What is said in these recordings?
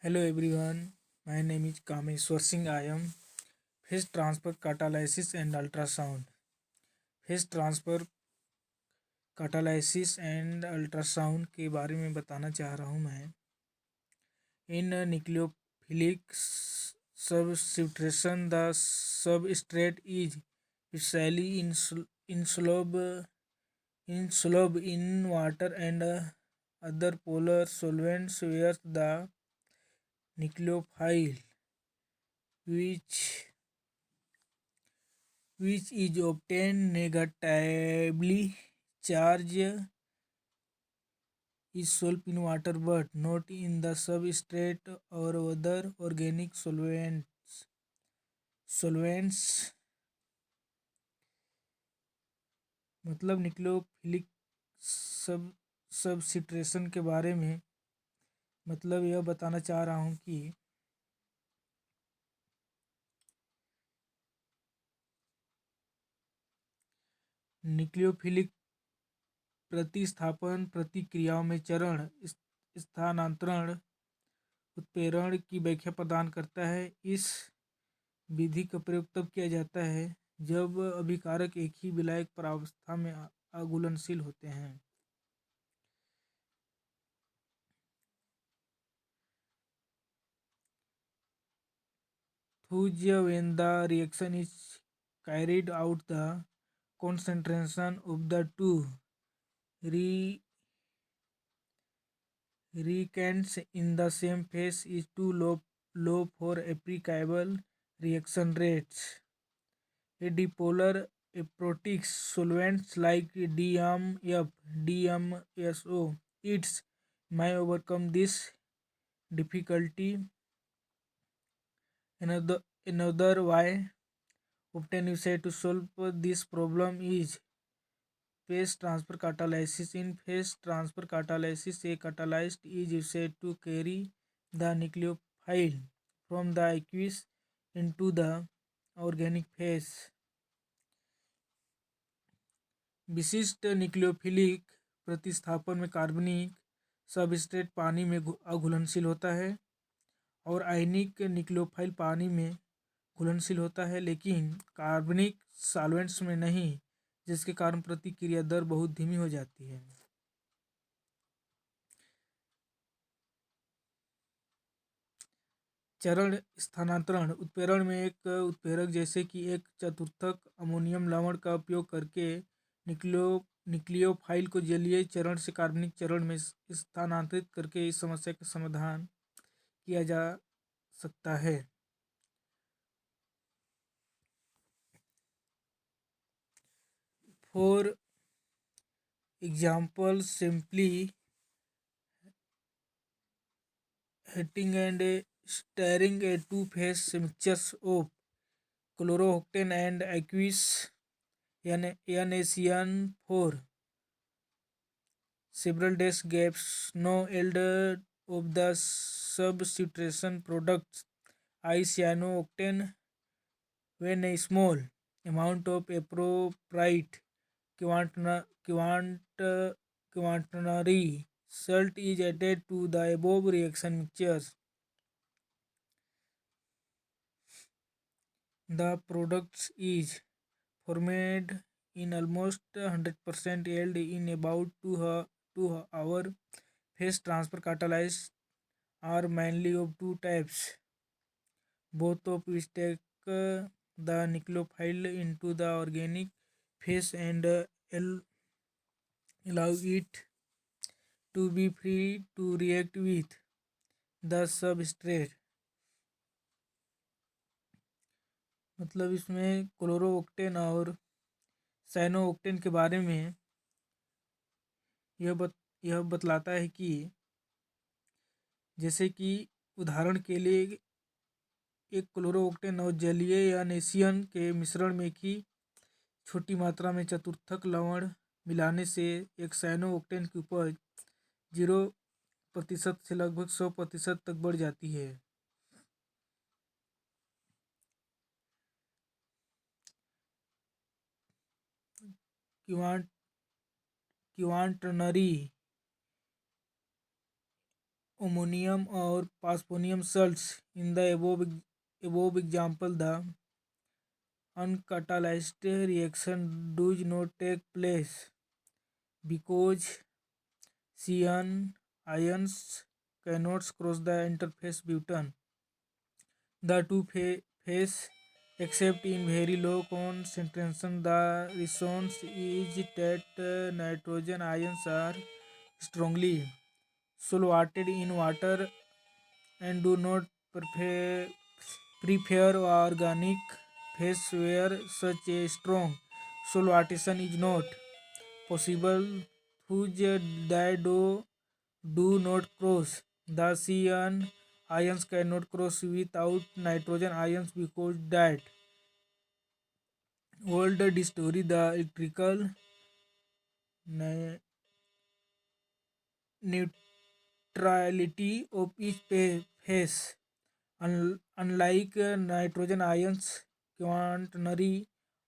Hello everyone, my name is Kameshwar Singh. I am phase transfer catalysis and ultrasound. phase transfer catalysis and ultrasound के बारे में बताना चाह रहा हूँ मैं. इन nucleophilic substitution, the substrate is usually insoluble in water and other polar solvents, where the nucleophile which is obtained negatively charged is soluble in water but not in the substrate or other organic solvents. मतलब nucleophilic substitution के बारे में मतलब यह बताना चाह रहा हूँ कि न्यूक्लियोफिलिक प्रतिस्थापन प्रतिक्रियाओं में चरण स्थानांतरण उत्प्रेरण की व्याख्या प्रदान करता है. इस विधि का प्रयोग तब किया जाता है जब अभिकारक एक ही विलायक परावस्था में अघुलनशील होते हैं. Thus, when the reaction is carried out, the concentration of the two reactants in the same phase is too low for applicable reaction rates. A dipolar aprotic solvents like DMF, DMSO, it may overcome this difficulty. Another way often used to solve this problem is phase transfer catalysis. In phase transfer catalysis, a catalyst is used to carry the nucleophile from the aqueous into the organic phase. विशिष्ट nucleophilic प्रतिस्थापन में कार्बनिक substrate पानी में अघुलनशील होता है और आयनिक न्यूक्लियोफाइल पानी में घुलनशील होता है, लेकिन कार्बनिक सॉल्वेंट्स में नहीं, जिसके कारण प्रतिक्रिया दर बहुत धीमी हो जाती है. चरण स्थानांतरण उत्प्रेरण में एक उत्प्रेरक जैसे कि एक चतुर्थक अमोनियम लवण का उपयोग करके न्यूक्लियोफाइल को जलीय चरण से कार्बनिक चरण में स्थानांतरित करके इस समस्या का समाधान किया जा सकता है. For example, simply heating and stirring a two-phase mixture of chlorooctane and aqueous NaCN for several days gives no yield of the substitution products isooctane. When a small amount of appropriate quaternary salt is added to the above reaction mixtures, the product is formed in almost 100% yield in about 2 hours. Phase transfer catalysts are mainly of two types, both of which take the nucleophile into the organic phase and allow it to be free to react with the substrate. मतलब इसमें क्लोरोओक्टेन और साइनोओक्टेन के बारे में यह बतलाता है कि जैसे कि उदाहरण के लिए एक क्लोरोओक्टेन और जलीय या नेसियन के मिश्रण में एक ही छोटी मात्रा में चतुर्थक लवण मिलाने से एक साइनोओक्टेन की उपज 0% से लगभग 100% तक बढ़ जाती है. Quaternary ammonium or phosphonium salts. In the above example, the uncatalyzed reaction does not take place because cyan ions cannot cross the interface butane. The two phase except in very low concentration. The response is that nitrogen ions are strongly solvated in water and do not prefer, prefer organic phase where such a strong solvatation is not possible. Thus, they do not cross. The cyan ions cannot cross without nitrogen ions because that old story, the electrical ne- neutrality of each phase. Unlike nitrogen ions, quaternary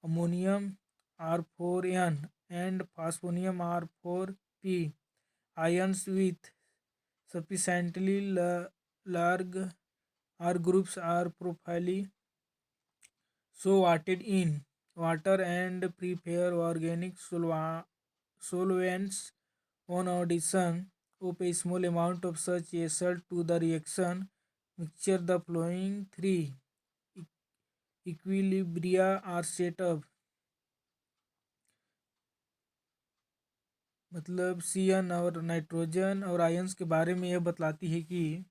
ammonium R4N and phosphonium R4P ions with sufficiently large R groups are properly sorted in water and prepare organic solvents. On addition of a small amount of such a salt to the reaction mixture, the following three equilibria are set up. मतलब सी और nitrogen और ions के बारे में यह बतलाती है कि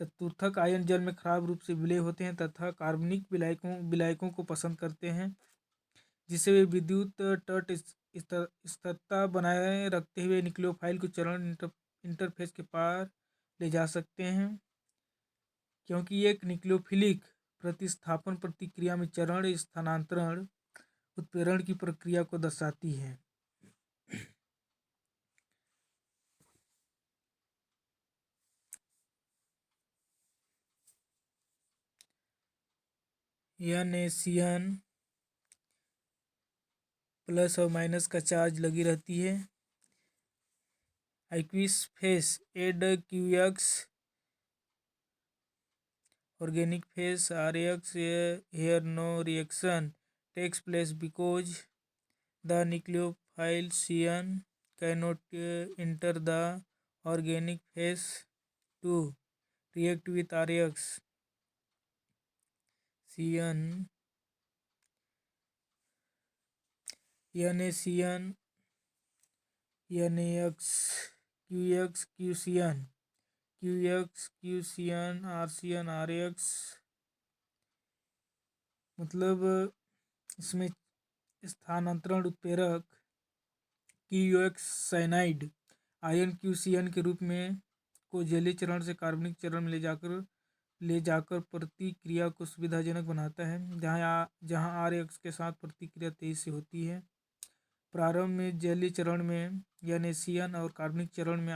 चतुर्थक ion जल में खराब रूप से विलय होते हैं तथा कार्बनिक विलायकों को पसंद करते हैं, जिससे वे विद्युत तट स्थिरता बनाए रखते हुए न्यूक्लियोफाइल को चरण इंटरफेस के पार ले जा सकते हैं, क्योंकि एक न्यूक्लियोफिलिक प्रतिस्थापन प्रतिक्रिया में चरण स्थानांतरण उत्प्रेरण की प्रक्रिया को दर्शाती है। NaCN प्लस और माइनस का चार्ज लगी रहती है। aqueous phase add QX, organic phase RX, here no reaction takes place because the nucleophile CN cannot enter the organic phase to react with RX. CN NaCN NaX QX QCN QX QCN RCN RX, मतलब इसमें स्थानांतरण उत्प्रेरक QX cyanide ion QCN के रूप में को जलीय चरण से कार्बनिक चरण में ले जाकर प्रतिक्रिया को सुविधाजनक बनाता है, जहाँ RX के साथ प्रतिक्रिया तेजी से होती है। प्रारंभ में जलीय चरण में NaCN और कार्बनिक चरण में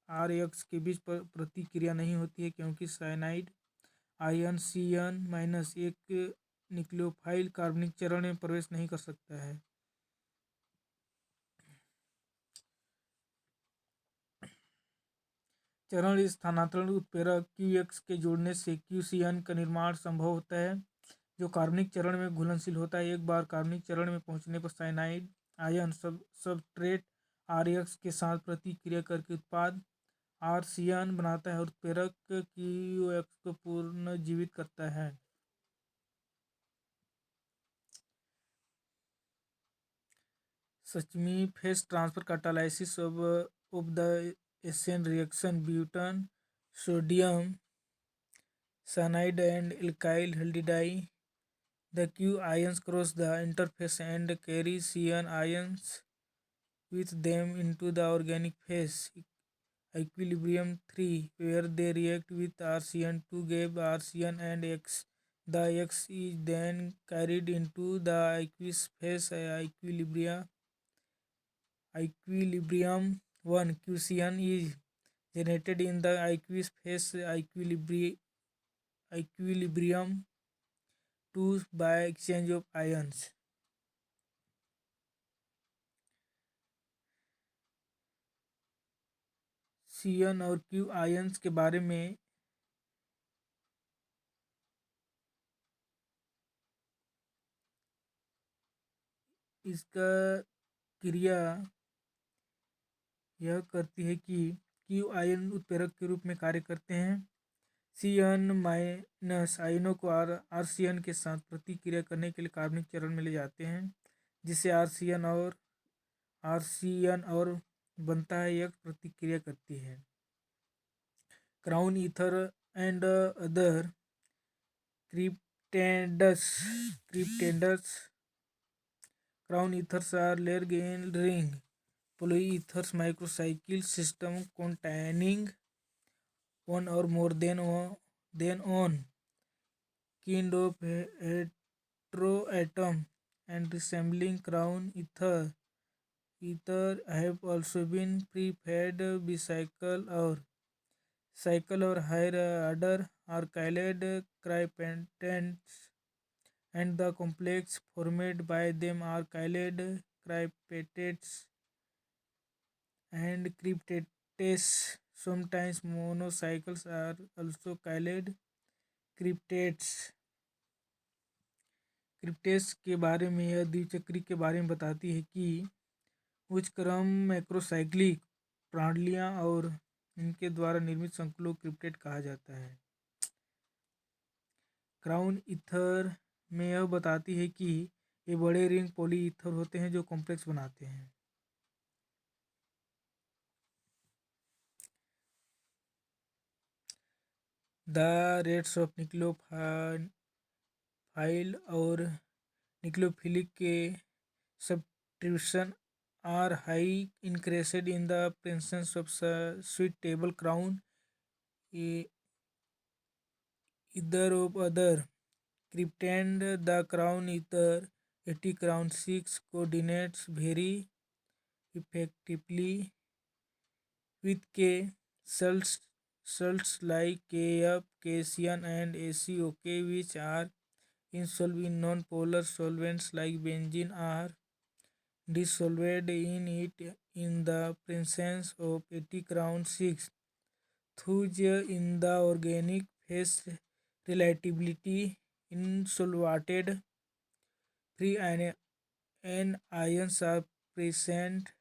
RX के बीच प्रतिक्रिया नहीं होती है, क्योंकि साइनाइड आयन CN माइनस एक न्यूक्लियोफाइल कार्बनिक चरण में प्रवेश नहीं कर सकता है। चरण स्थानांतरण उत्प्रेरक QX के जोड़ने से QCN का निर्माण संभव होता है, जो कार्बनिक चरण में घुलनशील होता है। एक बार कार्बनिक चरण में पहुंचने पर साइनाइड आयन सबस्ट्रेट RX के साथ प्रतिक्रिया करके उत्पाद RCN बनाता है और उत्प्रेरक QX को पुनर्जीवित करता है। सचमी phase transfer catalysis of the SN reaction butane, sodium cyanide and alkyl halide. The Q ions cross the interface and carry CN ions with them into the organic phase equilibrium 3, where they react with RCN to give RCN and X. The X is then carried into the aqueous phase equilibrium 1. QCN is generated in the aqueous phase equilibrium 2 by exchange of ions. C N और Q ions के बारे में इसका क्रिया यह करती है कि क्यू आयन उत्प्रेरक के रूप में कार्य करते हैं। सी एन माइनस आयनों को आर सी एन के साथ प्रतिक्रिया करने के लिए कार्बनिक चरण में ले जाते हैं, जिससे आर सी एन और बनता है, यह प्रतिक्रिया करती है। Crown ether and other cryptandus crown ethers are ring polyethers microcycle system containing one or more than one kind of heteroatom and resembling crown ether have also been prepared cycle or higher order alkylate cryptands, and the complex formed by them are chylate, cryptates, and cryptates. Sometimes monocycles are also chylate cryptates. क्रिप्टेस के बारे में यह द्विचक्री के बारे में बताती है कि उच्च क्रम मैक्रोसाइक्लिक प्रणालियाँ और इनके द्वारा निर्मित संकुलों को क्रिप्टेट कहा जाता है। क्राउन ईथर में यह बताती है कि ये बड़े रिंग पॉली ईथर होते हैं जो कॉम्प्लेक्स बनाते हैं। द रेट्स ऑफ न्यूक्लियोफाइल और न्यूक्लियोफिलिक के substitution are high increased in the presence of suitable crown either of other cryptand. The crown ether 80 crown 6 coordinates very effectively with K salts like KF, KCN and ACOK, which are insoluble in non-polar solvents like benzene, are dissolved in it in the presence of 80 crown 6. Thus, in the organic phase, relatively insoluted free anions are present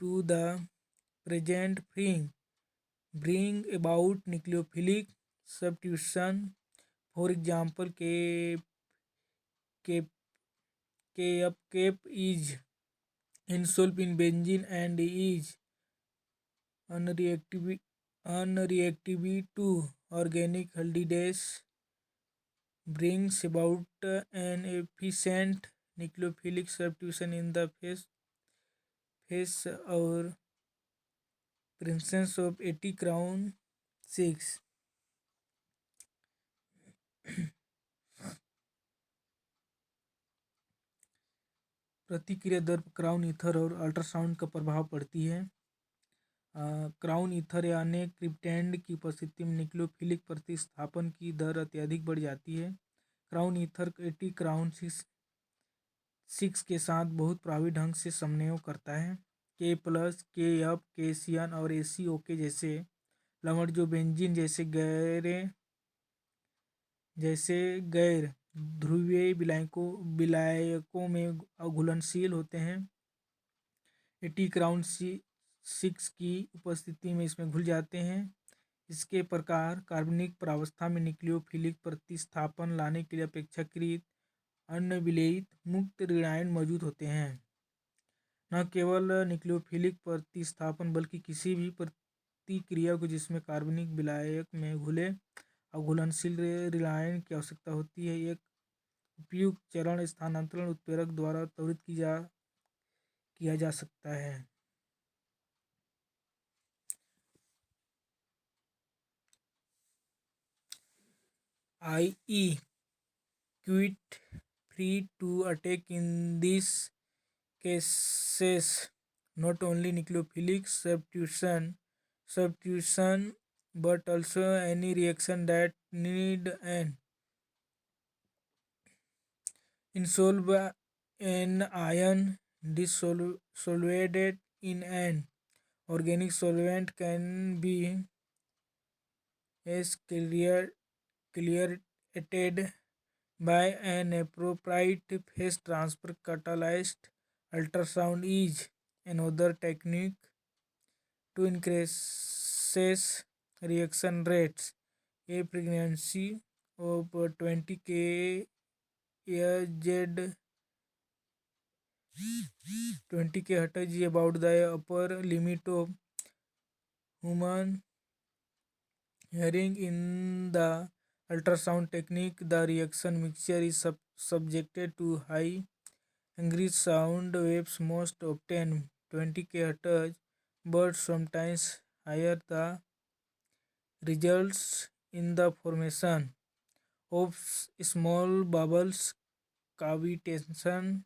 to the present, bring about nucleophilic substitution. For example, K, Kf is insoluble in benzene and is unreactive to organic aldehydes, brings about an efficient nucleophilic substitution in the phase or presence of 80 crown 6. प्रतिक्रिया दर पर crown ether और ultrasound का प्रभाव पड़ती है। Crown ether या अन्य क्रिप्टैंड की उपस्थिति में न्यूक्लियोफिलिक प्रतिस्थापन की दर अत्यधिक बढ़ जाती है। क्राउन ईथर 80 क्राउन 6 के साथ बहुत प्रभावी ढंग से समन्वय करता है। के प्लस, के एफ, के सी एन और ए सी ओ के जैसे लवण जो बेंजीन जैसे गैर ध्रुवीय विलायकों में घुलनशील होते हैं, 80 क्राउन 6 की उपस्थिति में इसमें घुल जाते हैं। इसके प्रकार कार्बनिक प्रावस्था में न्यूक्लियोफिलिक प्रतिस्थापन लाने के लिए अपेक्षाकृत अनविलेयित मुक्त ऋणायन मौजूद होते हैं। न केवल न्यूक्लियोफिलिक प्रतिस्थापन बल्कि किसी भी प्रतिक्रिया को जिसमें कार्बनिक विलायक में घुले और घुलनशील ऋणायन की आवश्यकता होती है, एक उपयुक्त चरण स्थानांतरण उत्प्रेरक द्वारा त्वरित किया जा सकता है। I.e. quite free to attack in these cases not only nucleophilic substitution but also any reaction that need an insoluble an ion dissolved in an Organic solvent can be as cleared by an appropriate phase transfer catalyst. Ultrasound is another technique to increase reaction rates. A frequency of 20 kHz 20 kHz is about the upper limit of human hearing. In the ultrasound technique, the reaction mixture is subjected to high angry sound waves, most often 20 kHz, but sometimes higher. The results in the formation of small bubbles, cavitation.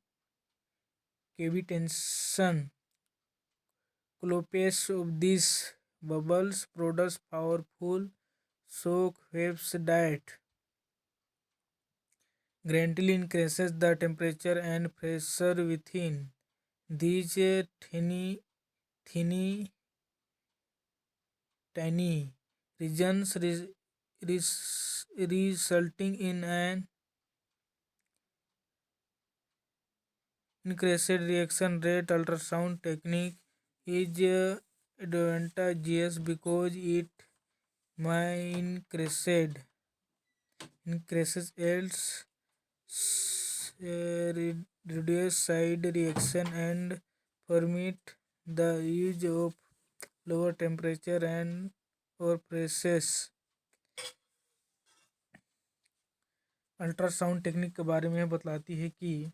Clopes of these bubbles produce powerful shock waves that greatly increases the temperature and pressure within these tiny, tiny regions, resulting in an increased reaction rate. Ultrasound technique is advantageous because it may increases yields, reduce side reaction, and permit the use of lower temperature and or presses. Ultrasound technique के बारे में बतलाती है कि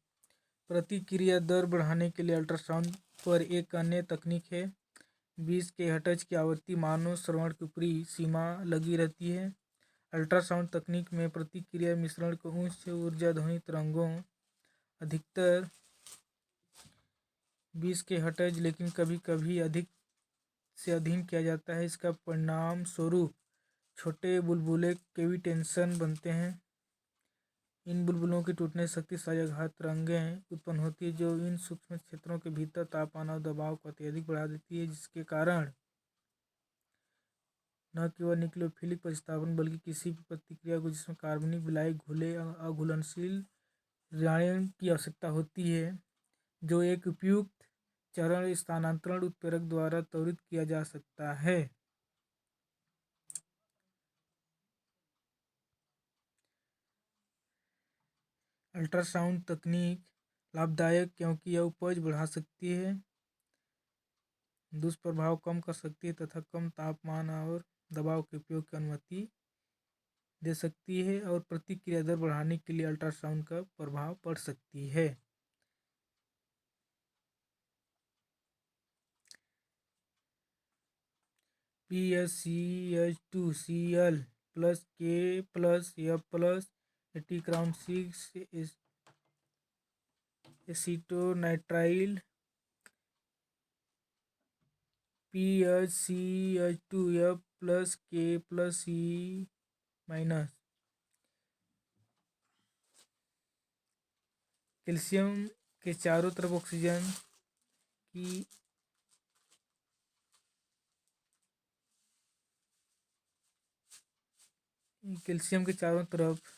प्रतिक्रिया दर बढ़ाने के लिए ultrasound पर एक अन्य तकनीक है। 20 के हर्ट्ज की आवृत्ति मानव श्रवण की ऊपरी सीमा लगी रहती है। अल्ट्रासाउंड तकनीक में प्रतिक्रिया मिश्रण को उच्च ऊर्जा ध्वनि तरंगों अधिकतर 20 के हर्ट्ज लेकिन कभी कभी अधिक से अधीन किया जाता है। इसका परिणाम स्वरूप छोटे बुलबुले कैविटेशन बनते हैं। इन बुलबुलों के टूटने से शक्तिशाली आघात तरंगें उत्पन्न होती है जो इन सूक्ष्म क्षेत्रों के भीतर तापमान और दबाव को अत्यधिक बढ़ा देती है, जिसके कारण न केवल न्यूक्लियोफिलिक प्रतिस्थापन बल्कि किसी भी प्रतिक्रिया को जिसमें कार्बनिक विलायक घुले अघुलनशील ऋणायन की आवश्यकता होती है, जो एक उपयुक्त चरण स्थानांतरण उत्प्रेरक द्वारा त्वरित किया जा सकता है। अल्ट्रासाउंड तकनीक लाभदायक क्योंकि यह उपज बढ़ा सकती है, दुष्प्रभाव कम कर सकती है तथा कम तापमान और दबाव के उपयोग की अनुमति दे सकती है और प्रतिक्रिया दर बढ़ाने के लिए अल्ट्रासाउंड का प्रभाव पड़ सकती है। PaCH2Cl plus K plus F plus एटीक्राउन 6 acetonitrile PaCH2F plus K plus C minus calcium के चारों तरफ ऑक्सीजन की कैल्शियम के चारों तरफ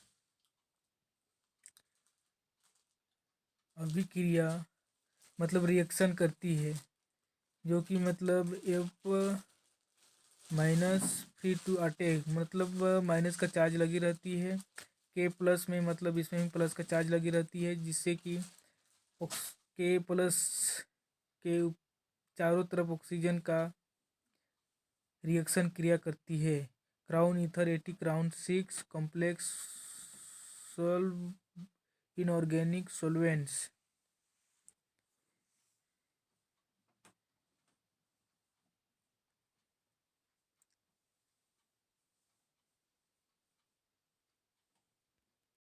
अभिक्रिया मतलब रिएक्शन करती है, जो कि मतलब F minus free to attack मतलब माइनस का चार्ज लगी रहती है। K प्लस में मतलब इसमें भी प्लस का चार्ज लगी रहती है, जिससे कि K प्लस के चारों तरफ ऑक्सीजन का रिएक्शन क्रिया करती है। Crown ether eighteen crown 6 complex solve inorganic solvents